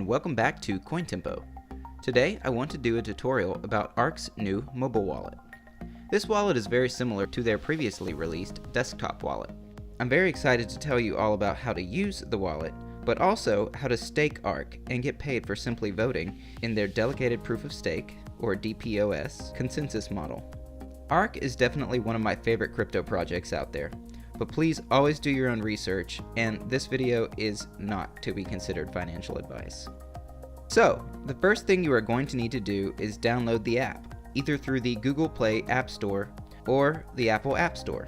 and welcome back to Cointempo. Today I want to do a tutorial about Arks' new mobile wallet. This wallet is very similar to their previously released desktop wallet. I'm very excited to tell you all about how to use the wallet, but also how to stake Ark and get paid for simply voting in their Delegated Proof of Stake, or DPoS, consensus model. Ark is definitely one of my favorite crypto projects out there. But please always do your own research, and this video is not to be considered financial advice. So, the first thing you are going to need to do is download the app, either through the Google Play App Store or the Apple App Store.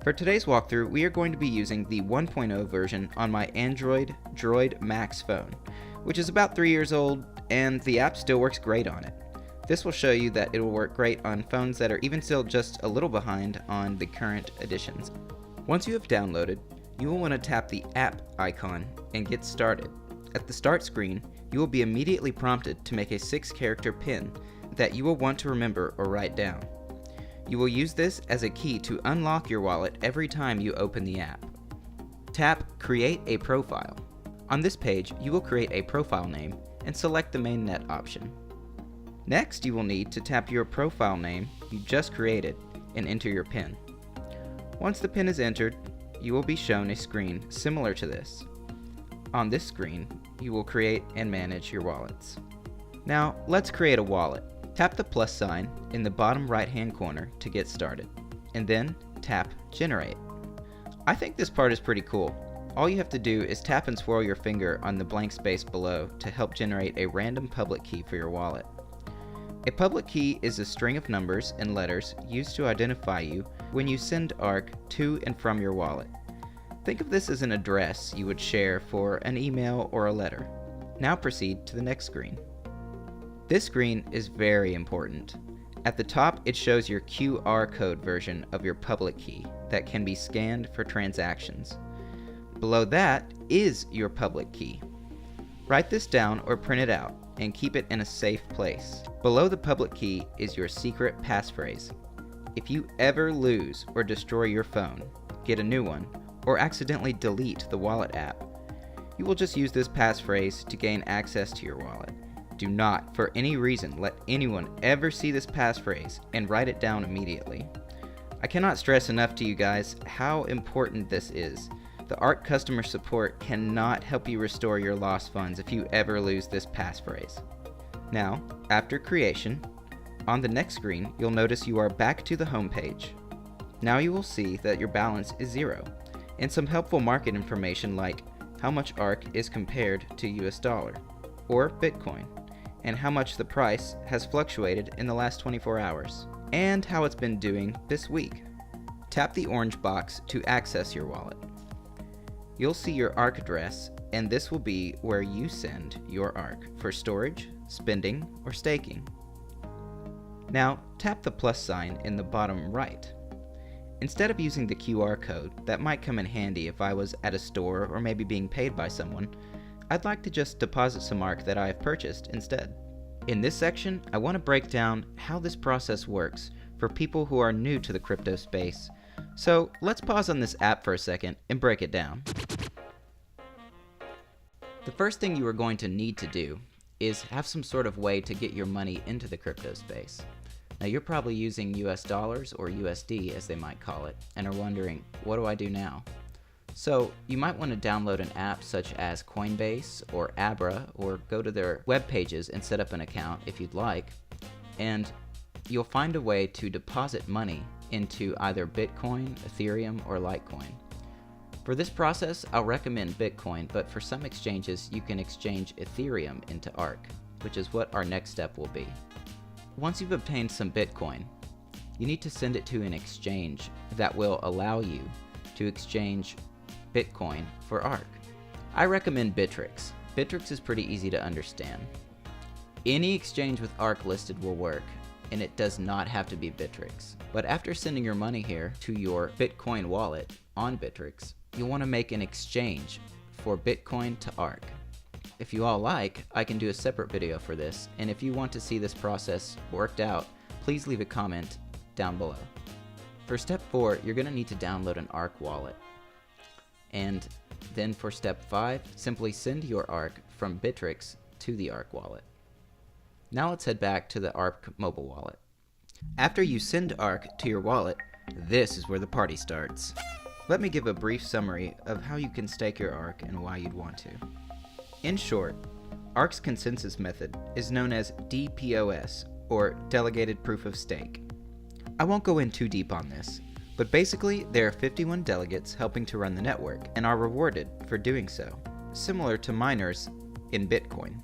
For today's walkthrough, we are going to be using the 1.0 version on my Android Droid Max phone, which is about 3 years old, and the app still works great on it. This will show you that it will work great on phones that are even still just a little behind on the current editions. Once you have downloaded, you will want to tap the app icon and get started. At the start screen, you will be immediately prompted to make a 6-character PIN that you will want to remember or write down. You will use this as a key to unlock your wallet every time you open the app. Tap Create a Profile. On this page, you will create a profile name and select the mainnet option. Next, you will need to tap your profile name you just created and enter your PIN. Once the PIN is entered, you will be shown a screen similar to this. On this screen, you will create and manage your wallets. Now, let's create a wallet. Tap the plus sign in the bottom right-hand corner to get started, and then tap Generate. I think this part is pretty cool. All you have to do is tap and swirl your finger on the blank space below to help generate a random public key for your wallet. A public key is a string of numbers and letters used to identify you when you send Ark to and from your wallet. Think of this as an address you would share for an email or a letter. Now proceed to the next screen. This screen is very important. At the top, it shows your QR code version of your public key that can be scanned for transactions. Below that is your public key. Write this down or print it out and keep it in a safe place. Below the public key is your secret passphrase. If you ever lose or destroy your phone, get a new one, or accidentally delete the wallet app, you will just use this passphrase to gain access to your wallet. Do not, for any reason, let anyone ever see this passphrase and write it down immediately. I cannot stress enough to you guys how important this is. The Ark customer support cannot help you restore your lost funds if you ever lose this passphrase. Now, after creation, on the next screen, you'll notice you are back to the home page. Now you will see that your balance is 0, and some helpful market information like how much Ark is compared to US dollar, or Bitcoin, and how much the price has fluctuated in the last 24 hours, and how it's been doing this week. Tap the orange box to access your wallet. You'll see your Ark address, and this will be where you send your Ark for storage, spending, or staking. Now, tap the plus sign in the bottom right. Instead of using the QR code, that might come in handy if I was at a store or maybe being paid by someone, I'd like to just deposit some Ark that I have purchased instead. In this section, I want to break down how this process works for people who are new to the crypto space. So let's pause on this app for a second and break it down. The first thing you are going to need to do is have some sort of way to get your money into the crypto space. Now you're probably using US dollars or USD as they might call it and are wondering, what do I do now? So you might want to download an app such as Coinbase or Abra, or go to their web pages and set up an account if you'd like, and you'll find a way to deposit money into either Bitcoin, Ethereum, or Litecoin. For this process, I'll recommend Bitcoin, but for some exchanges, you can exchange Ethereum into Ark, which is what our next step will be. Once you've obtained some Bitcoin, you need to send it to an exchange that will allow you to exchange Bitcoin for Ark. I recommend Bittrex. Bittrex is pretty easy to understand. Any exchange with Ark listed will work, and it does not have to be Bittrex. But after sending your money here to your Bitcoin wallet on Bittrex, you'll want to make an exchange for Bitcoin to Ark. If you all like, I can do a separate video for this, and if you want to see this process worked out, please leave a comment down below. For step 4, you're going to need to download an Ark wallet. And then for step 5, simply send your Ark from Bittrex to the Ark wallet. Now let's head back to the Ark mobile wallet. After you send Ark to your wallet, this is where the party starts. Let me give a brief summary of how you can stake your Ark and why you'd want to. In short, Ark's consensus method is known as DPoS, or Delegated Proof of Stake. I won't go in too deep on this, but basically there are 51 delegates helping to run the network and are rewarded for doing so, similar to miners in Bitcoin.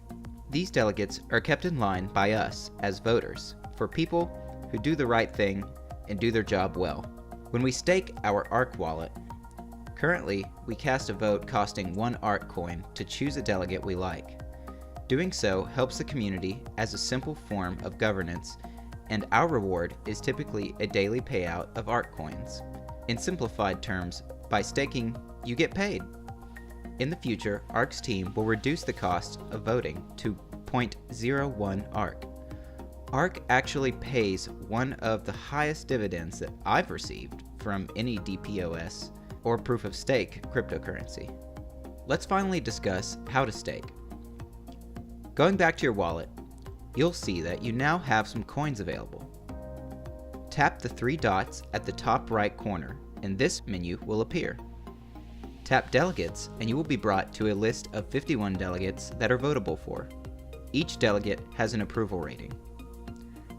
These delegates are kept in line by us as voters for people who do the right thing and do their job well. When we stake our Ark wallet, currently we cast a vote costing 1 Ark coin to choose a delegate we like. Doing so helps the community as a simple form of governance, and our reward is typically a daily payout of Ark coins. In simplified terms, by staking, you get paid. In the future, Ark's team will reduce the cost of voting to 0.01 Ark. Ark actually pays one of the highest dividends that I've received from any DPoS or proof of stake cryptocurrency. Let's finally discuss how to stake. Going back to your wallet, you'll see that you now have some coins available. Tap the 3 dots at the top right corner and this menu will appear. Tap Delegates and you will be brought to a list of 51 delegates that are votable for. Each delegate has an approval rating.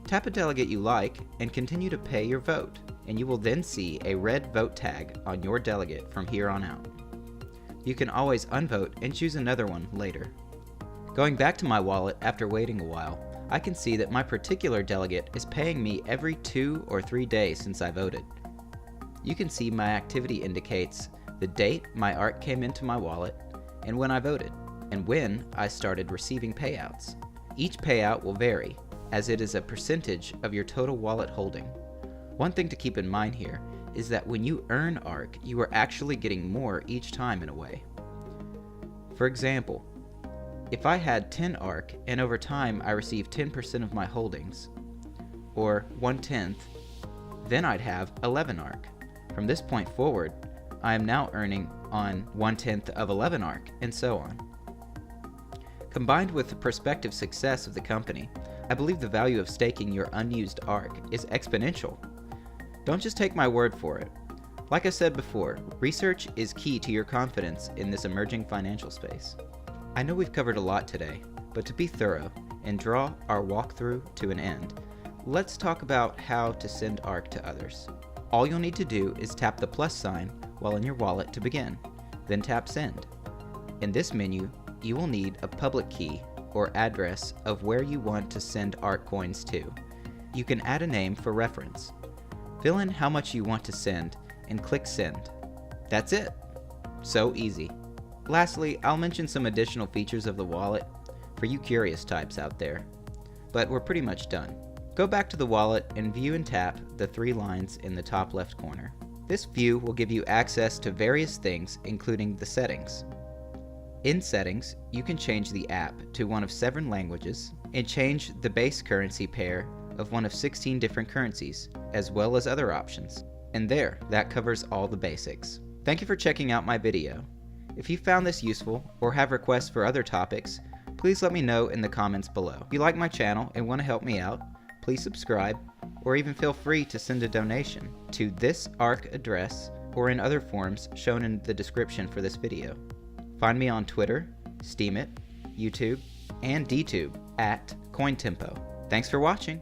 Tap a delegate you like and continue to pay your vote, and you will then see a red vote tag on your delegate from here on out. You can always unvote and choose another one later. Going back to my wallet after waiting a while, I can see that my particular delegate is paying me every 2 or 3 days since I voted. You can see my activity indicates the date my Ark came into my wallet and when I voted, and when I started receiving payouts. Each payout will vary, as it is a percentage of your total wallet holding. One thing to keep in mind here is that when you earn Ark, you are actually getting more each time in a way. For example, if I had 10 Ark and over time I received 10% of my holdings, or 1/10, then I'd have 11 Ark. From this point forward, I am now earning on 1/10 of 11 Ark, and so on. Combined with the prospective success of the company, I believe the value of staking your unused Ark is exponential. Don't just take my word for it. Like I said before, research is key to your confidence in this emerging financial space. I know we've covered a lot today, but to be thorough and draw our walkthrough to an end, let's talk about how to send Ark to others. All you'll need to do is tap the plus sign while in your wallet to begin, then tap send. In this menu, you will need a public key or address of where you want to send Ark coins to. You can add a name for reference. Fill in how much you want to send and click send. That's it. So easy. Lastly, I'll mention some additional features of the wallet for you curious types out there. But we're pretty much done. Go back to the wallet and view and tap the 3 lines in the top left corner. This view will give you access to various things, including the settings. In settings, you can change the app to one of 7 languages and change the base currency pair of one of 16 different currencies, as well as other options. And there, that covers all the basics. Thank you for checking out my video. If you found this useful or have requests for other topics, please let me know in the comments below. If you like my channel and want to help me out, please subscribe, or even feel free to send a donation to this Ark address or in other forms shown in the description for this video. Find me on Twitter, Steemit, YouTube, and DTube at Cointempo. Thanks for watching.